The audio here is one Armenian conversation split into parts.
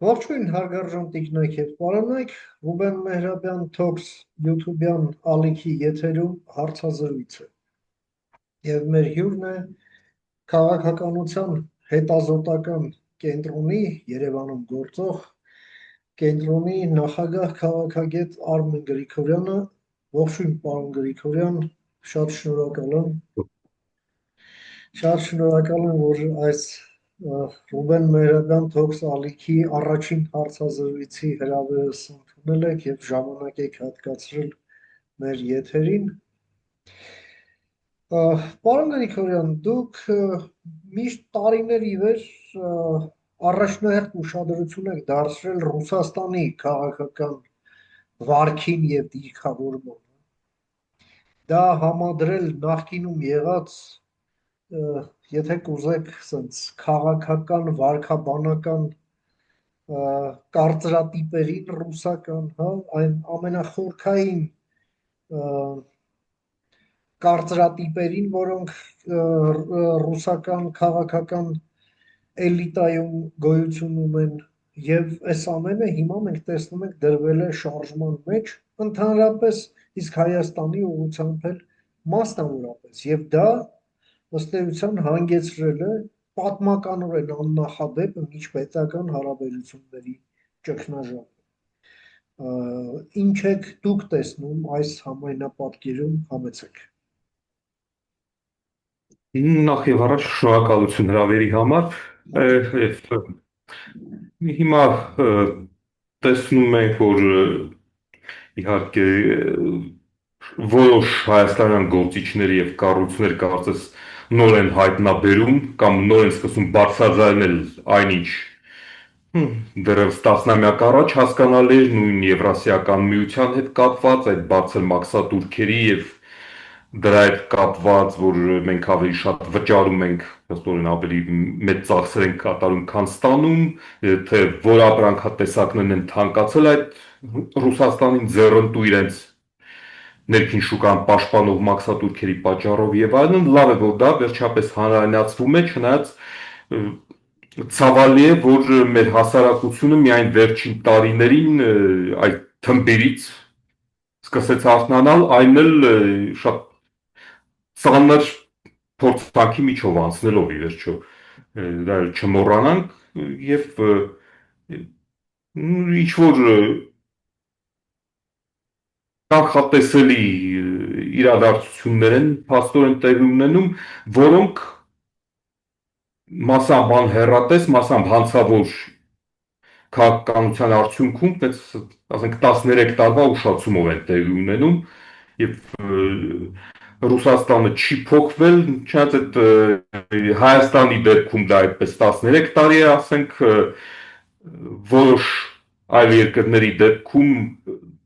Ողջույն հարգարժան տիկնայք եւ պարոնայք, Ռուբեն Մեհրաբյան Talks YouTube-յան ալիքի եթերում հարցազրույց է։ Եվ մեր հյուրն է քաղաքականության հետազոտական կենտրոնի Երևանում գործող կենտրոնի նախագահ քաղաքագետ Արմեն Գրիգորյանը։ Ողջույն պարոն Գրիգորյան, շատ շնորհակալ եմ։ Շատ շնորհակալ եմ, որ այս Ռուբեն Մեհրաբյան Talks ալիքի առաջին հարցազրույցի հրավերս ընդունել եք եւ ժամանակ եք հատկացրել մեր եթերին։ Պարոն Գրիգորյան, դուք միշտ տարիներ ի վեր առաջնահերթ ուշադրություն եք դարձրել Ռուսաստանի քաղաքական վարքին եւ դիրքավորմանը։ Դա համադրել նախկինում եղած եթե կուզեք սենց քաղաքական վարքաբանական կարծրատիպերին ռուսական, հա, այն ամենախորքային կարծրատիպերին, որոնք ռուսական քաղաքական էլիտայում գոյություն ունեն, եւ այս ամենը հիմա մենք տեսնում ենք դրվել է շարժման մեջ, ընդհանրապես, իսկ Հայաստանի ուղղությամբ էլ մասնավորապես, եւ դա ըստ էության հանգեցրել է պատմականորեն աննախադեպ միջպետական հարաբերությունների ճգնաժամ։ Ինչ եք դուք տեսնում այս համայնապատկերում, համեցեք։ Նախ եւ առաջ շնորհակալություն հրավերի համար։ Հիմա տեսնում ենք, որ իհարկե որոշ հայաստանյան գործիչներ եւ կառույցներ կարծես նոր են հայտնաբերում կամ նոր են սկսում բարձրաձայնել այնինչ դեռևս տասնամյակ առաջ հասկանալի էր նույն Եվրասիական միության հետ կապված այդ բարձր մաքսատուրքերի եւ դրա հետ կապված, որ մենք ավելի շատ վճարում ենք, ըստորեն ավելի մեծ ծախսեր ենք կատարում, քան ստանում, թե որ ապրանքատեսակներն են թանկացել այդ Ռուսաստանին ձեռնտու իրենց ներքին շուկան պաշտպանող մաքսատուրքերի պատճառով եւ այլն, լավ է, որ դա վերջապես հանրայնացվում է, չնայած ցավալի է, որ մեր հասարակությունը միայն վերջին տարիներին այդ թմբերից սկսեց արթնանալ, այն էլ շատ ծանր փորձանքի միջով անցնելով ի վերջո, դա չմոռանանք եւ ինչ որ կանխատեսելի իրադարձություններ են փաստորեն տեղի ունենում, որոնք մասամբ անհեռատես, մասամբ հանցավոր քաղաքականության արդյունքում, ասենք 13 տարվա ուշացումով են տեղի ունենում եւ Ռուսաստանը չի փոխվել, չնայած այդ Հայաստանի դեպքում դա այդպես 13 տարի է, ասենք որոշ այլ երկրների դեպքում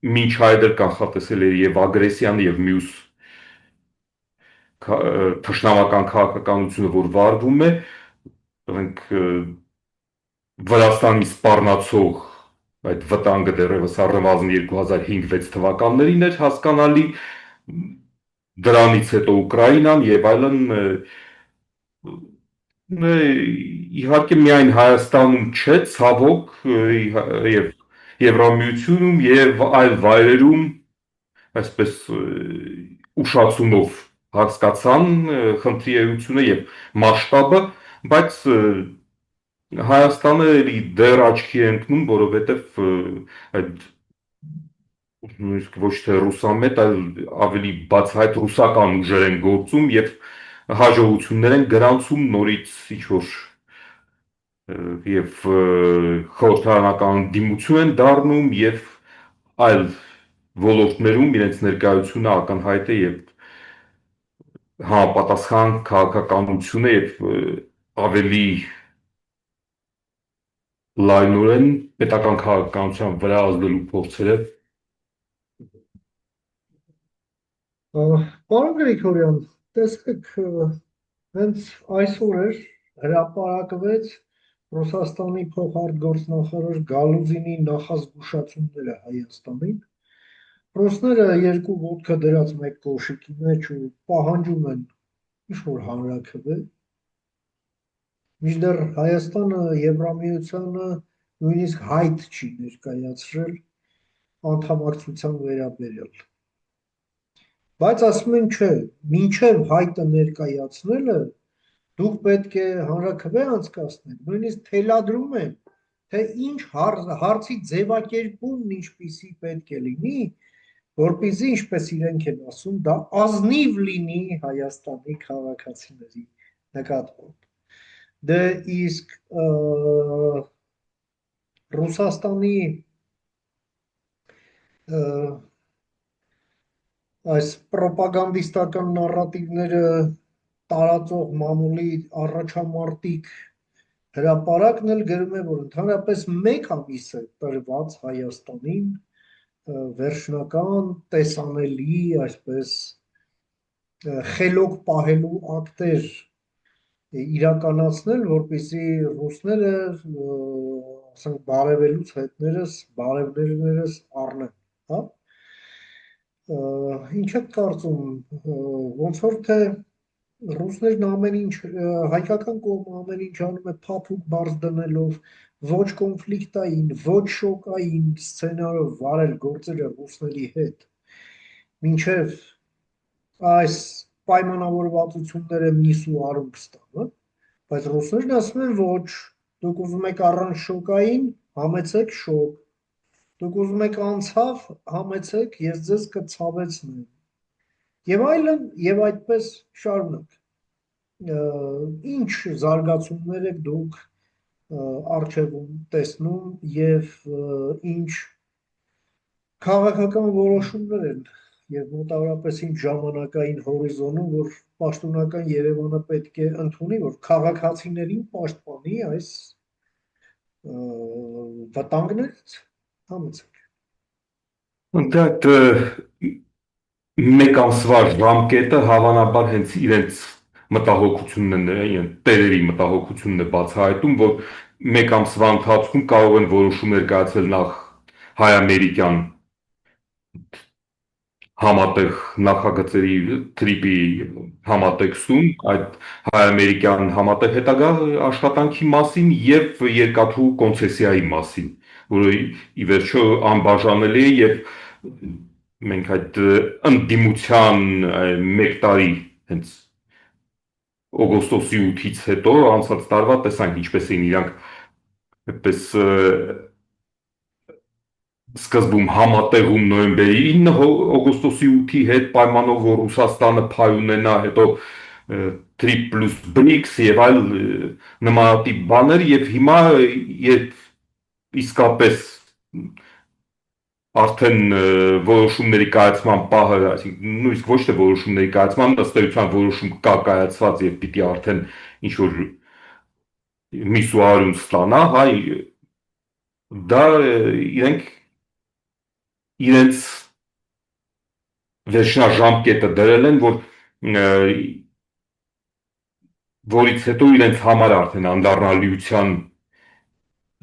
մինչ հայդեր կանխատեսել է եւ ագրեսիան եւ մյուս թշնամական քաղաքականությունը, որ վարվում է, ասենք Վրաստանի սպառնացող այդ վտանգը դեռևս առնվազն 2005-6 թվականներին էր հասկանալի, դրանից հետո Ուկրաինան եւ այլն, իհարկե միայն Հայաստանում չէ, ցավոք եւ Եվրամիությունում եւ այլ վայրերում այսպես ուշացումով հասկացան խնդրի էությունը եւ մասշտաբը, բայց Հայաստանը էլի դեռ աչքի է ընկնում, որովհետեւ այդ նույնիսկ ոչ թե ռուսամետ, այլ ավելի բացահայտ ռուսական ուժեր են գործում եւ հաջողություններ են գրանցում նորից ինչ-որ եւ խորհրդարանական դիմություն են դառնում եւ այլ ոլորտներում իրենց ներկայությունը ակնհայտ է եւ համապատասխան քաղաքականությունը եւ ավելի լայնորեն պետական քաղաքականության վրա ազդելու փորձերը։ Պարոն Գրիգորյան, տեսեք, հենց այսօր էր հրապարակվեց Ռուսաստանի փոխարտգործնախարար Գալուզինի նախազգուշացումները Հայաստանին։ Ռուսները երկու ոտքը դրած մեկ կոշիկի մեջ ու պահանջում են ինչ-որ հանրաքվե, մինչդեռ Հայաստանը Եվրամիությանը նույնիսկ հայտ չի ներկայացրել անդամակցության վերաբերյալ։ Բայց ասում են չէ, մինչև հայտը ներկայացնելը դուք պետք է հանրաքվե անցկացնեք, նույնիսկ թելադրում են, թե ինչ հարցի ձևակերպումն ինչպիսի պետք է լինի, որպեսզի ինչպես իրենք են ասում, դա ազնիվ լինի Հայաստանի քաղաքացիների նկատմամբ։ Դե իսկ Ռուսաստանի այս պրոպագանդիստական նարատիվները տարածող մամուլի առաջամարտիկ հրապարակն էլ գրում է, որ ընդհանրապես մեկ ամիս է տրված Հայաստանին վերջնական տեսանելի այսպես խելոք պահելու ակտեր իրականացնել, որպեսզի ռուսները ասենք բարևելուց բարևներս առնեն, հա։ Ինչ եք կարծում, ոնց որ թե ռուսներն ամեն ինչ, հայկական կողմը ամեն ինչ անում է փափուկ բարձ դնելով, ոչ կոնֆլիկտային, ոչ շոկային սցենարով վարել գործերը ռուսների հետ, մինչև այս պայմանավորվածությունները միսու արում կստանան, բայց ռուսներն ասում են ոչ, դուք ուզում եք առանց շոկային, համեցեք շոկ, դուք ուզում եք անցավ, համեցեք, ես ձեզ կցավեցնեմ, եւ այլն, եւ այդպես շարունակ։ Ինչ զարգացումներ եք դուք առջևում տեսնում եւ ինչ քաղաքական որոշումներ են եւ մոտավորապես ինչ ժամանակային հորիզոնում, որ պաշտոնական Երևանը պետք է ընդունի, որ քաղաքացիներին պաշտպանի այս վտանգներից, համեցեք։ Դե այդ մեկ ամսվա ժամկետը հավանաբար հենց իրենց մտահոգությունն է, տերերի մտահոգությունն է բացահայտում, որ մեկ ամսվա ընթացքում կարող են որոշումներ կայացել նախ հայ-ամերիկյան համատեղ նախագծերի թրիպի համատեքստում, այդ հայ-ամերիկյան համատեղ հետագա աշխատանքի մասին եւ երկաթուղու կոնցեսիայի մասին, որը ի վերջո անբաժանելի է եւ մենք այդ ընդդիմության մեկ տարի հենց օգոստոսի 8-ից հետո անցած տարվա տեսանք ինչպես էին իրանք այդպես սկզբում համատեղում նոյեմբերի 9 օգոստոսի 8-ի հետ պայմանով որ Ռուսաստանը փայ ունենա, հետո Trip plus BRICS եւ այլ նմանատիպ բաներ եւ հիմա երբ իսկապես արդեն որոշումների կայացման պահը, այսինքն նույնիսկ ոչ թե որոշումների կայացման, ըստ էության որոշում կա կայացված եւ պիտի արդեն ինչ որ միսուարում ստանա, հայ դա իրենց վերջնաժամկետը դրել են, որից հետո իրենց համար արդեն անդառնալիության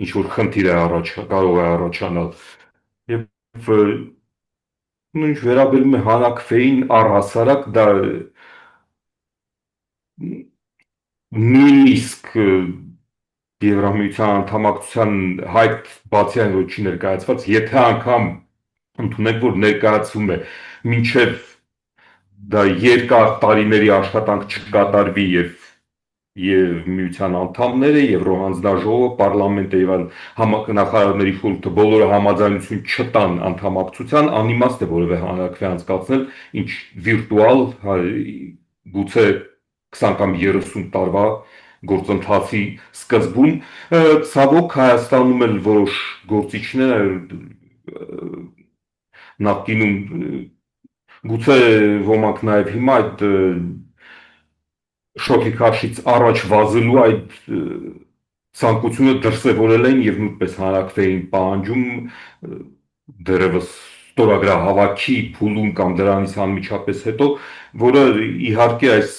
ինչ որ խնդիր է կարող է առաջանալ եւ ինչ վերաբերում է հանրաքվեին առհասարակ դա նույնիսկ Եվրամիության անդամակցության հայտ բացի այն որ չի ներկայացված, եթե անգամ ընդունենք որ ներկայացվում է մինչև դա երկար տարիների աշխատանք չկատարվի եւ միության անդամները եւ Եվրոհանձնաժողովը, պարլամենտը եւ այլ նախարարների խորհուրդը բոլորը համաձայնություն չտան անդամակցության, անիմաստ է որևէ հանրաքվե անցկացնել, ինչ վիրտուալ, գուցե 20 կամ 30 տարվա գործընթացի սկզբում, ցավոք Հայաստանում էլ որոշ գործիչներ նախկինում գուցե ոմանք նաեւ հիմա այդ շոկի քաշից առաջ վազելու այդ ցանկությունը դրսևորել են եւ նույնպես հանրաքվեին պահանջում դերևս ստորագրահավաքի փուլում կամ դրանից անմիջապես հետո, որը իհարկե այս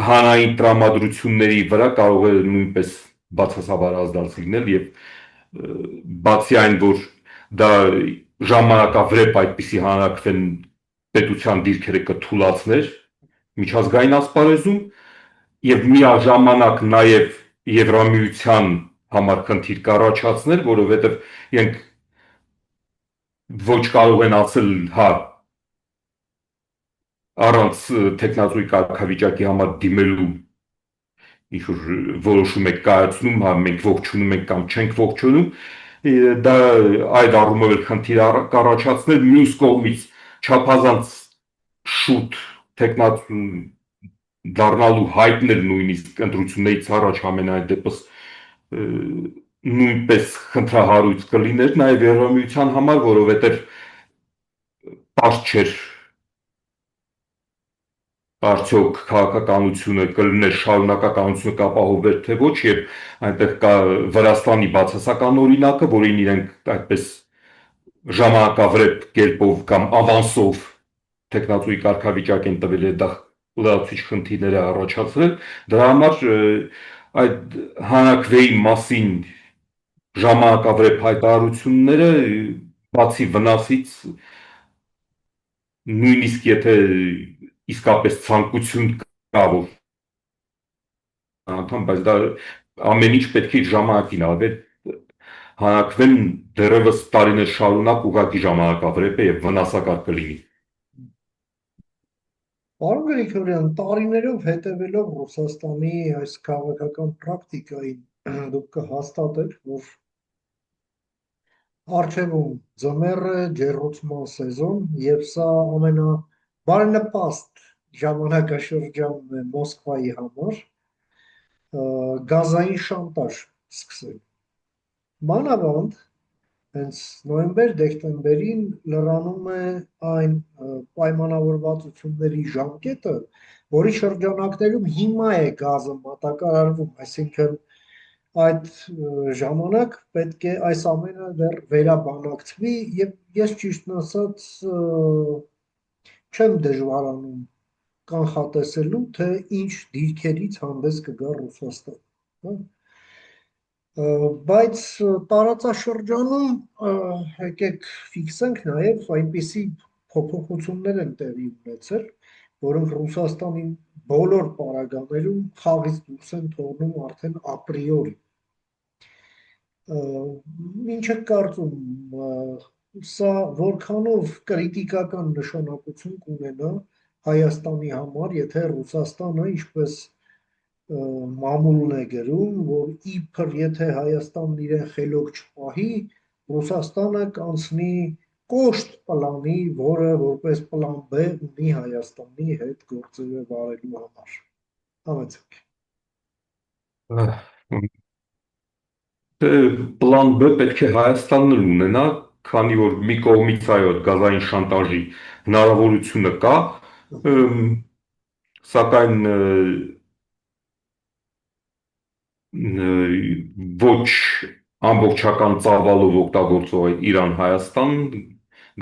հանրային տրամադրությունների վրա կարող է նույնպես բացասաբար ազդած լինել եւ բացի այն որ դա ժամանակավրեպ այդպիսի հանրաքվեն պետության դիրքերը կթուլացներ միջազգային ասպարեզում եւ միաժամանակ նաեւ Եվրամիության համար խնդիր կառաջացնել, որովհետև իրենք ոչ կարող են ասել, հա, առանց տեխնատուի կարգավիճակի համար դիմելու ինչ-որ որոշում եք կայացնում, հա, մենք ողջունում ենք կամ չենք ողջունում, դա այդ առումով էլ խնդիր կառաջացնել, մյուս կողմից չափազանց շուտ տեխնատու դառնալու հայտնել նույնիսկ ընտրություններից առաջ ամենայն դեպս նույնպես խնդրահարույց կլիներ նաև Եվրամիության համար, որովհետև պարզ չէր արդյոք քաղաքականությունը կլիներ շարունակականությունը կապահովվեր թե ոչ, եւ այնտեղ կա Վրաստանի բացասական օրինակը, որին իրենք այդպես ժամանակավրեպ կերպով կամ ավանսով տեխնատուի կարգավիճակ են տվել, եւ դա լրացուցիչ խնդիրներ է առաջացրել, դրա համար այդ հանրաքվեի մասին ժամանակավրեպ հայտարարությունները բացի վնասից նույնիսկ եթե իսկապես ցանկություն կա որ անդամ, բայց դա ամեն ինչ պետք է իր ժամանակին արվեր, հանրաքվեն դեռևս տարիներ շարունակ ուղղակի ժամանակավրեպ է եւ վնասակար կլինի։ Պարոն Գրիգորյան, տարիներով հետևելով Ռուսաստանի այս քաղաքական պրակտիկային, դուք կհաստատեք, որ առջևում ձմեռ է, ջեռուցման սեզոն, եւ սա ամենաբարենպաստ ժամանակաշրջանն է Մոսկվայի համար գազային շանտաժ սկսել։ Մանավանդ հենց նոյեմբեր-դեկտեմբերին լրանում է այն պայմանավորվածությունների ժամկետը, որի շրջանակներում հիմա է գազը մատակարարվում, այսինքն այդ ժամանակ պետք է այս ամենը դեռ վերաբանակցվի եւ ես ճիշտն ասած չեմ դժվարանում կանխատեսելու, թե ինչ դիրքերից հանդես կգա Ռուսաստան, բայց տարածաշրջանում եկեք ֆիքսենք նաեւ այնպիսի փոփոխություններ են տեղի ունեցել, որոնք Ռուսաստանին բոլոր պարագաներում խաղից դուրս են թողնում արդեն ապրիորի։ Ինչ եք կարծում, սա որքանով կրիտիկական նշանակություն կունենա Հայաստանի համար, եթե Ռուսաստանը ինչպես մամուլն է գրում, որ իբր եթե Հայաստանն իրեն խելոք չպահի, Ռուսաստանը կանցնի կոշտ պլանի, որը որպես պլան B ունի Հայաստանի հետ գործերը վարելու համար։ Համեցեք։ Պլան B պետք է Հայաստանն էլ ունենա, քանի որ մի կողմից այո գազային շանտաժի հնարավորությունը կա, սակայն ոչ ամբողջական ծավալով օգտագործող այդ Իրան-Հայաստան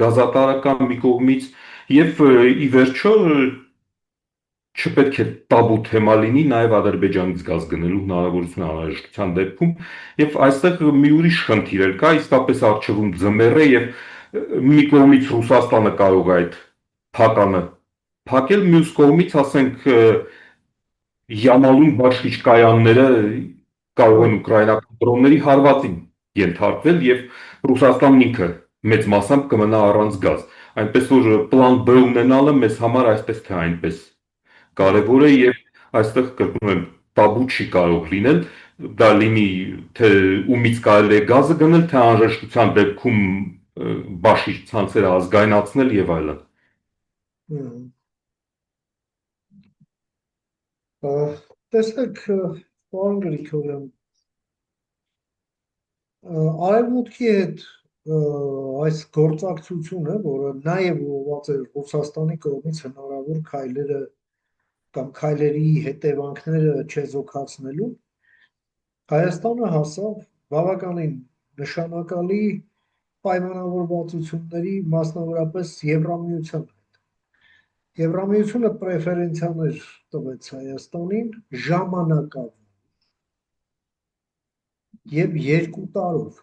գազատարական մի կողմից եւ ի վերջո չպետք է տաբու թեմա լինի նաև Ադրբեջանից գազ գնելու հնարավորություն անհրաժեշտության դեպքում եւ այստեղ մի ուրիշ խնդիր էլ կա, իսկապես առջևում ձմեռ է եւ մի կողմից Ռուսաստանը կարող է այդ փականը փակել, մյուս կողմից ասենք Յամալում բաշխիչ կայանները կարող են ուկրաինական դրոնների հարվածին ենթարկվել եւ Ռուսաստանն ինքը մեծ մասամբ կմնա առանց գազ։ Այնպես որ պլան B ունենալը մեզ համար այսպես թե այնպես կարևոր է եւ այստեղ կրկնում եմ տաբու չի կարող լինել, դա լինի թե ումից կարելի է գազը գնել, թե անհրաժեշտության դեպքում բաշխիչ ցանցերը ազգայնացնել եւ այլն։ Տեսեք, պարոն Գրիգորյան, Արևմուտքի հետ այս գործակցությունը, որը նաև ուղղված է Ռուսաստանի կողմից հնարավոր քայլերը կամ քայլերի հետևանքները չեզոքացնելու, Հայաստանը հասավ բավականին նշանակալի պայմանավորվածությունների, մասնավորապես Եվրամիության հետ։ Եվրամիությունը պրեֆերենցիաներ տվեց Հայաստանին ժամանակավոր եւ 2 տարով։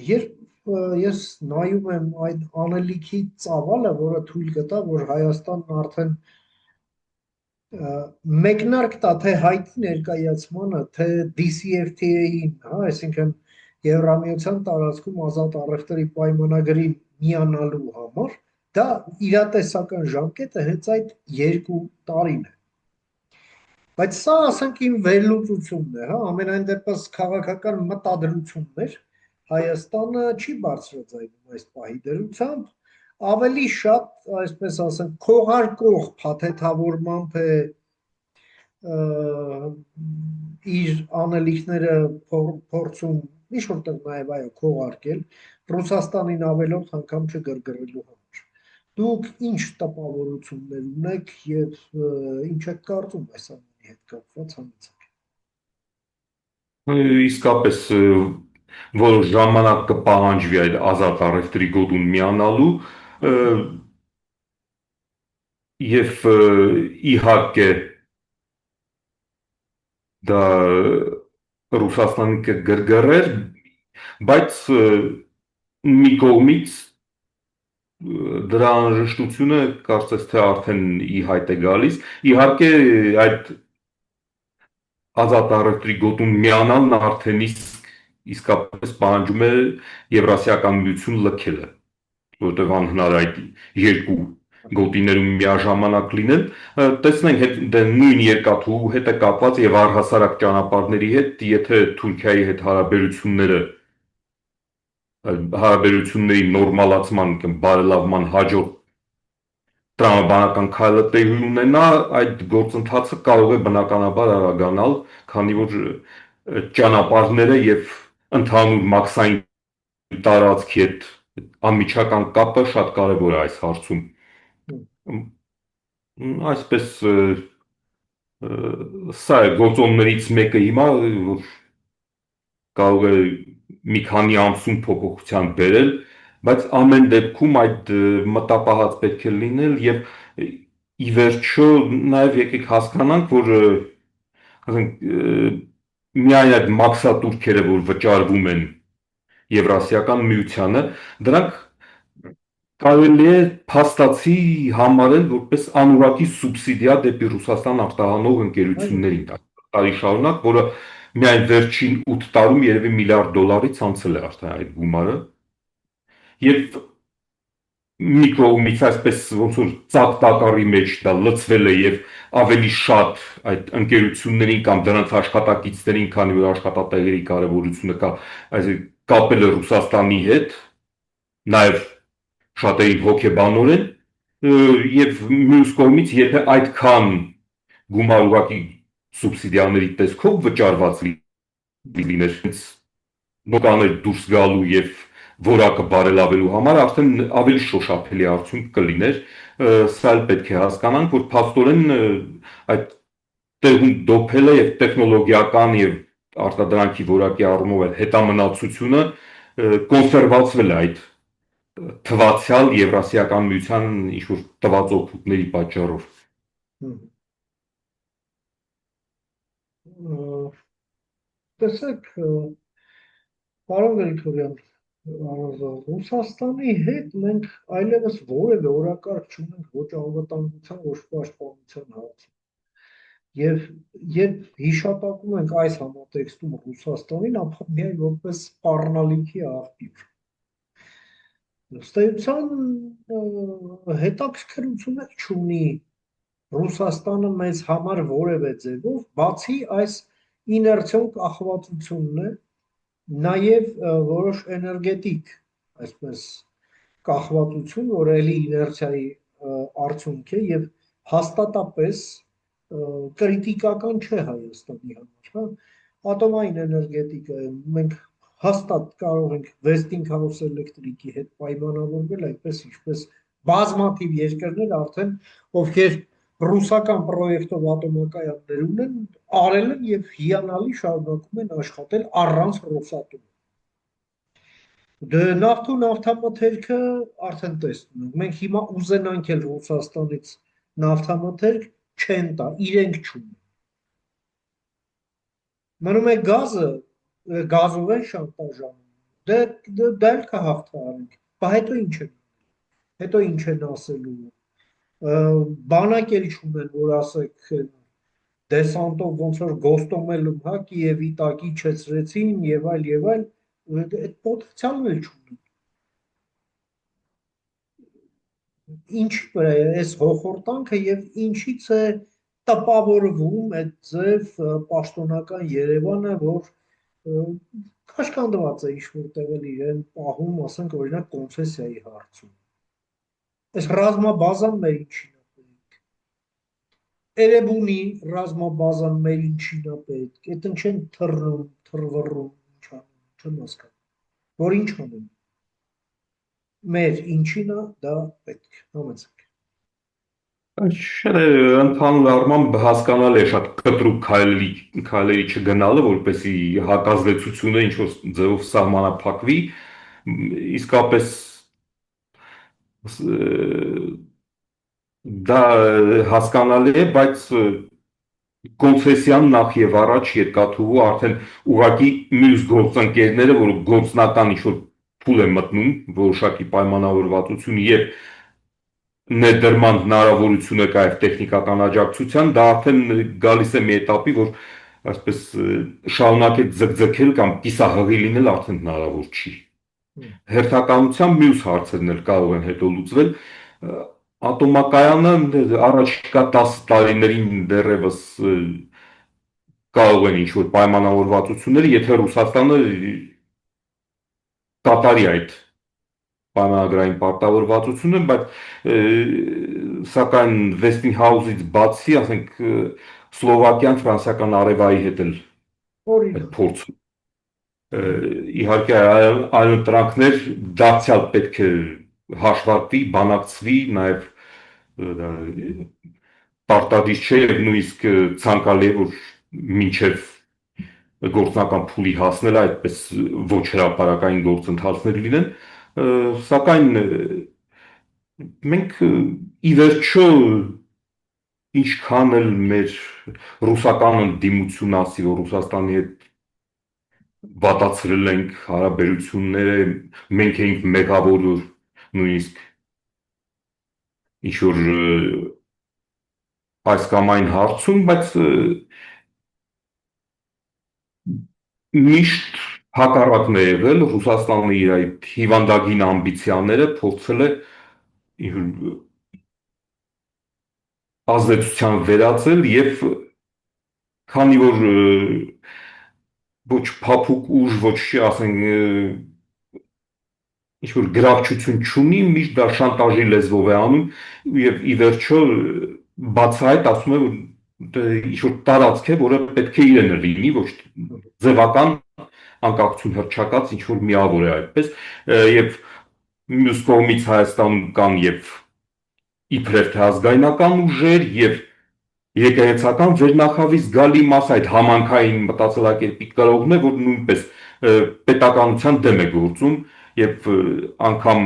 Երբ ես նայում եմ այդ անելիքի ծավալը, որը թույլ կտա, որ Հայաստանն արդեն մեկնարկ տա թե հայտի ներկայացմանը, թե DCFTA-ին, հա, այսինքն Եվրամիության տարածքում ազատ առևտրի պայմանագրին միանալու համար, դա իրատեսական ժամկետը հենց այդ 2 տարին է։ Բայց սա ասենք իմ վերլուծությունն է, հա, ամենայն դեպս քաղաքական մտադրություններ Հայաստանը չի բարձրաձայնում այս պահի դրությամբ, ավելի շատ, այսպես ասենք, քողարկող փաթեթավորմամբ է իր անելիքները փորձում ինչ որտեղ նաև այո քողարկել Ռուսաստանին ավելորդ անգամ չգրգռելու համար։ Դուք ինչ տպավորություններ ունեք եւ ինչ եք կարծում այս ամենի հետ կապված հանեցեք։ Իսկապես որ ժամանակ կպահանջվի այդ ազատ առևտրի գոտուն միանալու եւ իհարկե դա Ռուսաստանի կգրգռեր, բայց մի կողմից դրա անհրաժեշտությունը կարծես թե արդեն ի հայտ է գալիս։ Իհարկե այդ ազատ առևտրի գոտուն միանալն արդեն իսկապես պահանջում է Եվրասիական միություն լքելը, որտեղ անհնար այդ 2 գոտիներում միաժամանակ լինել, տեսնենք նույն երկաթուղու հետ է կապված եւ առհասարակ ճանապարհների հետ, եթե Թուրքիայի հետ հարաբերությունների նորմալացման, բարելավման հաջող տրամաբանական քայլը տեղի ունենա, այդ գործընթացը կարող է բնականաբար արագանալ, քանի որ ճանապարհները եւ ընդհանուր մաքսային տարածքի հետ անմիջական կապը շատ կարևոր է այս հարցում։ Այսպես սա է գործոններից մեկը հիմա, որ կարող է մի քանի ամսում փոփոխության բերել, բայց ամեն դեպքում այդ մտապահած պետք է լինել եւ ի վերջո նաեւ եկեք հասկանանք, որ ասենք միայն այդ մաքսատուրքերը, որ վճարվում են Եվրասիական միությանը, դրանք կարելի է փաստացի համարել որպես անուրակի սուբսիդիա դեպի Ռուսաստան արտահանող ընկերություններին, տարի շարունակ, որը միայն վերջին 8 տարում երևի $1 միլիարդից անցել է արդեն այդ գումարը։ Եվ մի կողմից այսպես ոնց որ ծակ տակառի մեջ դա լցվել է եւ ավելի շատ այդ ընկերություններին կամ դրանց աշխատակիցներին, քանի որ աշխատատեղերի կարևորությունը կա, այսինքն կապել է Ռուսաստանի հետ, նաեւ շատերին հոգեբանորեն, եւ մյուս կողմից, եթե այդքան գումար ուղղակի սուբսիդիաների տեսքով վճարված լիներ, նոկաներ դուրս գալու եւ որակը բարելավելու համար, արդեն ավելի շոշափելի արդյունք կլիներ, սա էլ պետք է հասկանանք, որ փաստորեն այդ տեղում դոփելը եւ տեխնոլոգիական եւ արտադրանքի որակի առումով հետամնացությունը կոնսերվացվել է այդ թվացյալ Եվրասիական միության ինչ-որ տված օգուտների պատճառով։ Տեսեք, պարոն Գրիգորյան, Ռուսաստանի հետ մենք այլևս որևէ օրակարգ չունենք ոչ անվտանգության, ոչ պաշտպանության հարցում։ Եվ երբ հիշատակում ենք այս համատեքստում Ռուսաստանին, ապա միայն որպես սպառնալիքի աղբյուր։ Ըստ էության հետաքրքրություններ չունի Ռուսաստանը մեզ համար որևէ ձևով, բացի այս իներցիոն կախվածությունն է, նաև որոշ էներգետիկ, այսպես կախվածություն, որ էլի իներցիայի արդյունք է եւ հաստատապես կրիտիկական չէ Հայաստանի համար, հա, ատոմային էներգետիկա, մենք հաստատ կարող ենք Westinghouse Electric-ի հետ պայմանավորվել, այդպես ինչպես բազմաթիվ երկրներ արդեն, ովքեր ռուսական պրոյեկտով ատոմակայաններ ունեն, արել են եւ հիանալի շարունակում են աշխատել առանց Ռոսատոմի։ Դե նավթ ու նավթամթերքը արդեն տեսնում ենք։ Մենք հիմա ուզենանք էլ Ռուսաստանից նավթամթերք չեն տա, իրենք չունեն։ Մնում է գազը, գազով են շանտաժանում։ Դա էլ կհաղթահարենք։ Բա հետո ինչ են ասելու։ բանակ էլ չունեն, որ ասեք դեսանտով ոնց որ գոստոմելում, հա, Կիևի տակի չեցրեցին եւ այլ, այդ պոտենցիալն էլ չունեն։ Ինչի վրա է այս հոխորտանքը եւ ինչից է տպավորվում այդ ձև պաշտոնական Երևանը, որ կաշկանդված է ինչ-որ տեղել իրեն պահում, ասենք օրինակ կոնցեսիայի հարցում։ Այս ռազմաբազան մեր ինչին է պետք։ Էրեբունի ռազմաբազան մեր ինչին է պետք։ Այդն չեն թռնում, թռվռում, ինչ անում, չեմ հասկանում։ Որ ինչ անեն։ Մեր ինչին է դա պետք, համեցեք։ Չէ, ընդհանուր առմամբ հասկանալի է շատ կտրուկ քայլերի չգնալը, որպեսզի հակազդեցությունը ինչ-որ ձևով սահմանափակվի, իսկապես դա հասկանալի է, բայց կոնցեսիան նախ եւ առաջ երկաթուղու արդեն ուղղակի մյուս գործընկերները, որ գործնական ինչ-որ փուլ է մտնում, որոշակի պայմանավորվածություն եւ ներդրման հնարավորությունը կա եւ տեխնիկական աջակցության, դա արդեն գալիս է մի էտապի, որ այսպես շարունակել ձգձգել կամ կիսահղի լինել արդեն հնարավոր չի։ Հերթականությամբ մյուս հարցերն էլ կարող են հետո լուծվել։ Ատոմակայանը առաջիկա 10 տարիներին դեռևս կարող են ինչ-որ պայմանավորվածություններ, եթե Ռուսաստանը կատարի այդ պայմանագրային պարտավորվածությունը, բայց սակայն Westinghouse-ից բացի, ասենք Սլովակիան ֆրանսիական Արևայի հետ էլ այդ փորձում։ Իհարկե այլ ընտրանքներ դարձյալ պետք է հաշվարկվի, բանակցվի, նաև պարտադիր չէ եւ նույնիսկ ցանկալի է, որ մինչև գործնական փուլի հասնելը այդպես ոչ հրապարակային գործընթացներ լինեն, սակայն մենք ի վերջո ինչքան էլ մեր ռուսական ընդդիմություն ասի, որ Ռուսաստանի հետ վատացրել ենք հարաբերությունները, մենք էինք մեղավոր, նույնիսկ ինչ որ այս կամ այն հարցում, բայց միշտ հակառակն է եղել, Ռուսաստանը իր այդ հիվանդագին ամբիցիաները փորձել է ազդեցության վերածել եւ քանի որ ոչ փափուկ ուժ, ոչ ասենք ինչ-որ գրավչություն չունի, միշտ դա շանտաժի լեզվով է անում եւ ի վերջո բացահայտ ասում է, որ ինչ-որ տարածք է, որը պետք է իրենը լինի, ոչ ձևական անկախություն հռչակած ինչ-որ միավոր է այդպես, եւ մյուս կողմից Հայաստանում կան եւ իբրև թե ազգայնական ուժեր եւ եկեղեցական վերնախավի զգալի մաս այդ համանքային մտածելակերպի կրողն է, որ նույնպես պետականության դեմ է գործում եւ անգամ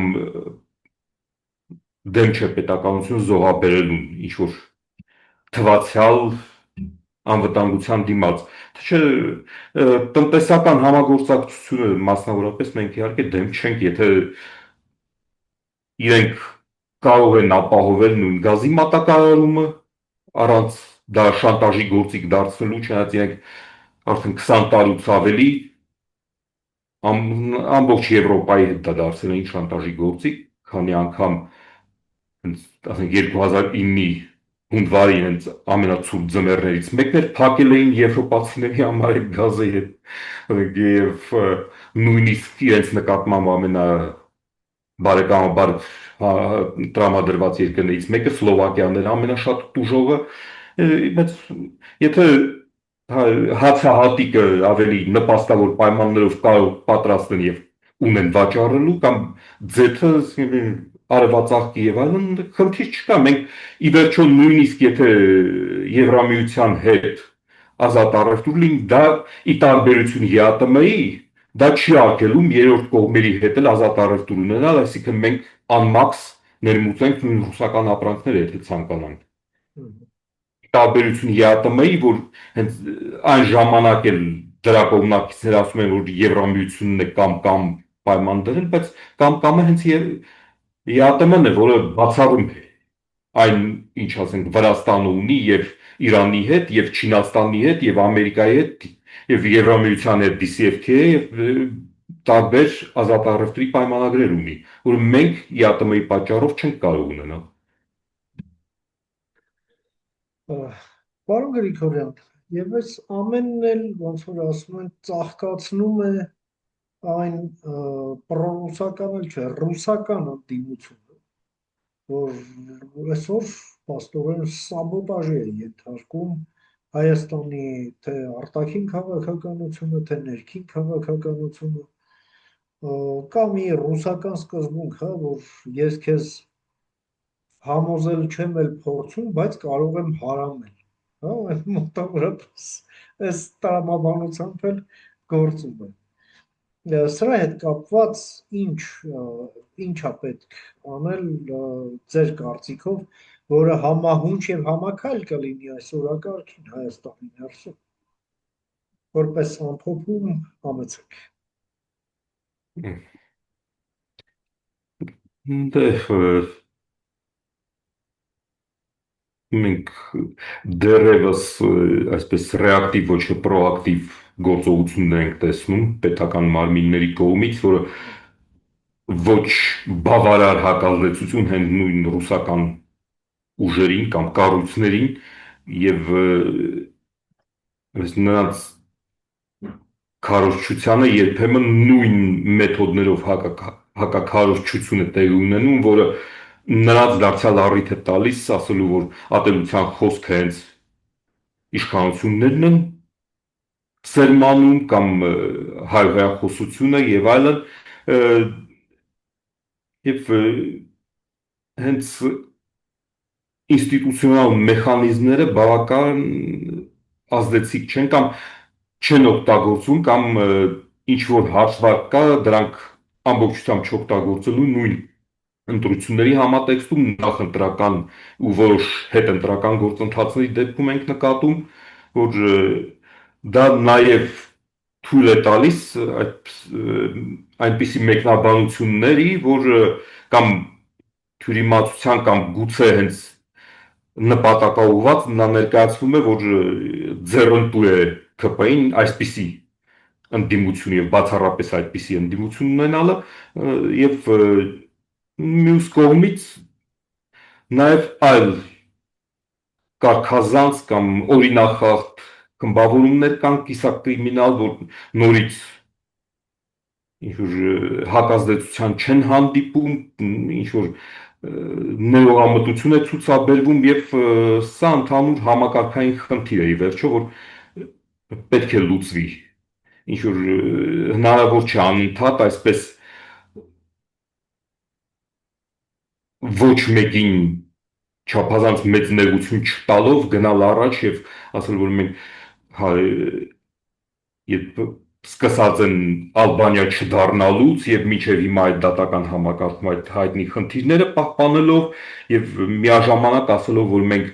դեմ չէ պետականություն զոհաբերելուն ինչ որ թվացial անվտանգության դիմաց, թե չէ տնտեսական համագործակցությունը մասնավորապես մենք իհարկե դեմ չենք, եթե իրենք կարող են ապահովել նույն գազի մատակարարումը առանց դա շանտաժի գործիք դարձնելու, չնայած իրենք արդեն 20 տարուց ավելի ամբողջ Եվրոպայի հետ դա դարձել են շանտաժի գործիք, քանի անգամ ասենք 2009-ի հունվարի հենց ամենացուրտ ձմեռներից մեկն էր, փակել էին եվրոպացիների համար այդ գազի հետ եւ նույնիսկ իրենց նկատմամբ բարեկամաբար տրամադրված երկրներից մեկը Սլովակիան էր ամենաշատ տուժողը, բայց եթե հացահատիկը ավելի նպաստավոր պայմաններով կարող պատրաստ են եւ ունեն վաճառելու կամ ձեթը արևածաղկի եւ այլն, խնդիր չկա, մենք ի վերջո նույնիսկ եթե Եվրամիության հետ ազատ առևտուր լինի, դա ի տարբերություն ԵԱՏՄ-ի դա չի արգելում երրորդ կողմերի հետ էլ ազատ առևտուր ունենալ, այսինքն մենք անմաքս ներմուծենք նույն ռուսական ապրանքները, եթե ցանկանանք։ Տարբերություն ԵԱՏՄ-ի, որ հենց այն ժամանակ էլ դրա կողմնակիցները ասում են, որ Եվրամիությունն է կամ պայման դրել, բայց կամ-կամը հենց ԵԱՏՄ-ն է, որը բացառում է այն, ինչ ասենք, Վրաստանը ունի եւ Իրանի հետ, եւ Չինաստանի հետ, եւ Ամերիկայի հետ, եւ Եվրամիության հետ DCFTA եւ տարբեր ազատառևտրի պայմանագրեր ունի, որ մենք ԵԱՏՄ-ի պատճառով չենք կարող ունենալ։ Պարոն Գրիգորյան, եւ այս ամենն էլ ոնց որ ասում են ծաղկացնում է այն պրոռուսական էլ չէ, ռուսական ընդդիմությունը, որ այսօր պաստորեն սաբոտաժի է ենթարկում Հայաստանի թե արտաքին քաղաքականությունը, թե ներքին քաղաքականությունը, կա մի ռուսական սկզբունք, հա, որ ես քեզ համոզել չեմ էլ փորձում, բայց կարող եմ հարամել, հա, մոտավորապես այս տրամաբանությամբ էլ գործում է։ Սրա հետ կապված ինչա պետք անել ձեր կարծիքով, որը համահունչ եւ համակալ կլինի այս օրակարգին Հայաստանի ներսում, որպես ամփոփում համեցեք։ Դե մենք դեռևս այսպես ռեակտիվ ոչ թե պրոակտիվ գործողություններ ենք տեսնում պետական մարմինների կողմից, որը ոչ բավարար հակազդեցություն հենց նույն ռուսական ուժերին կամ կառույցներին եւ նրանց քարոզչությանը երբեմն նույն մեթոդներով հակաքարոզչությունը տեղի ունենում, որը նրանց դարձյալ առիթ է տալիս ասելու, որ ատելության խոսքը հենց իշխանություններն են սերմանում կամ հայհոյախոսությունը եւ այլն, եւ հենց ինստիտուցիոնալ մեխանիզմները բավական ազդեցիկ չեն կամ չեն օգտագործում կամ ինչ որ հաշվարկ կա, դրանք ամբողջությամբ չօգտագործելու նույն ընտրությունների համատեքստում նախընտրական ու որոշ հետընտրական գործընթացների դեպքում ենք նկատում, որ դա նաև թույլ է տալիս այնպիսի մեկնաբանությունների, որ կամ թյուրիմացության կամ գուցե հենց նպատակաուղղված նա ներկայացվում է, որ ձեռնտու է ՔՊ-ին այսպիսի ընդդիմություն եւ բացառապես այդպիսի ընդդիմություն ունենալը եւ մյուս կողմից նաեւ այլ կարգազանց կամ օրինախախտ խմբավորումներ կան կիսակրիմինալ, որ նորից ինչ-որ հակազդեցության չեն հանդիպում, ինչ-որ ներողամտություն է ցուցաբերվում եւ սա ընդհանուր համակարգային խնդիր է ի վերջո, որ պետք է լուծվի, ինչ-որ հնարավոր չէ անընդհատ այսպես ոչ մեկին չափազանց մեծ նեղություն չտալով գնալ առաջ եւ ասել, որ մենք երբ սկսած են Ալբանիա չդառնալուց եւ մինչեւ հիմա այդ դատական համակարգում այդ հայտնի խնդիրները պահպանելով եւ միաժամանակ ասելով, որ մենք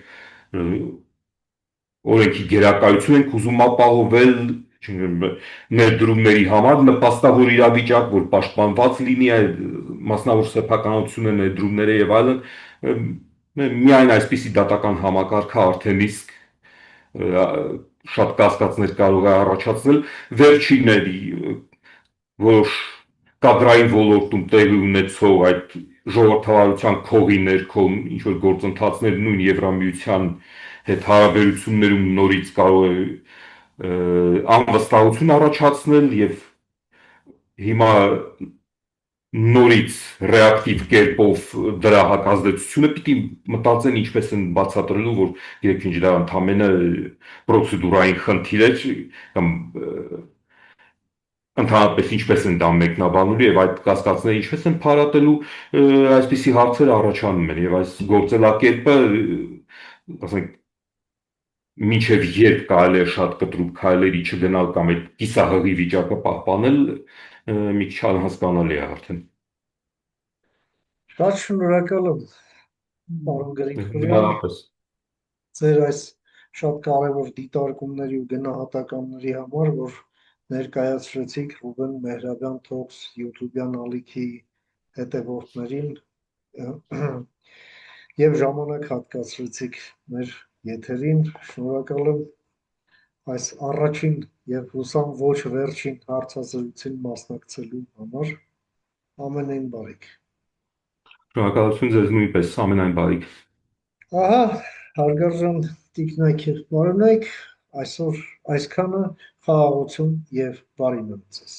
օրենքի գերակայություն ենք ուզում ապահովել ներդրումների համար նպաստավոր իրավիճակ, որ պաշտպանված լինի մասնավոր սեփականությունը, ներդրումները եւ այլն, միայն այսպիսի դատական համակարգը արդեն իսկ շատ կասկածներ կարող է առաջացնել վերջինների որոշ կադրային ոլորտում տեղի ունեցող այդ ժողովրդավարության քողի ներքո ինչ որ գործընթացներ նույն Եվրամիության հետ հարաբերություններում նորից կարող է անվստահություն առաջացնել եւ հիմա նորից ռեակտիվ կերպով դրա հակազդեցությունը պիտի մտածեն ինչպես են բացատրելու, որ գիտեք ինչ դա ընդամենը պրոցեդուրային խնդիր է կամ ընդհանրապես ինչպես են դա մեկնաբանելու եւ այդ կասկածները ինչպես են փարատելու, այսպիսի հարցեր առաջանում են եւ այս գործելակերպը, ասենք մինչև երբ կարելի է շատ կտրուկ քայլերի չգնալ կամ այդ կիսահղի վիճակը պահպանել, մի քիչ անհասկանալի է արդեն։ Շատ շնորհակալ եմ, պարոն Գրիգորյան, Բնականաբար ձեր այս շատ կարևոր դիտարկումների ու գնահատականների համար, որ ներկայացրեցիք Ռուբեն Մեհրաբյան Talks YouTube-յան ալիքի հետևորդներին։ եւ ժամանակ հատկացրեցիք մեր եթերին։ Շնորհակալ եմ այս առաջին եւ հուսամ ոչ վերջին հարցազրույցին մասնակցելու համար։ Ամենայն բարիք։ Շնորհակալություն ձեզ նույնպես, ամենայն բարիք։ Ահա, հարգարժան տիկնայք եւ պարոնայք, այսօր այսքանը, խաղաղություն եւ բարի մնաց ձեզ։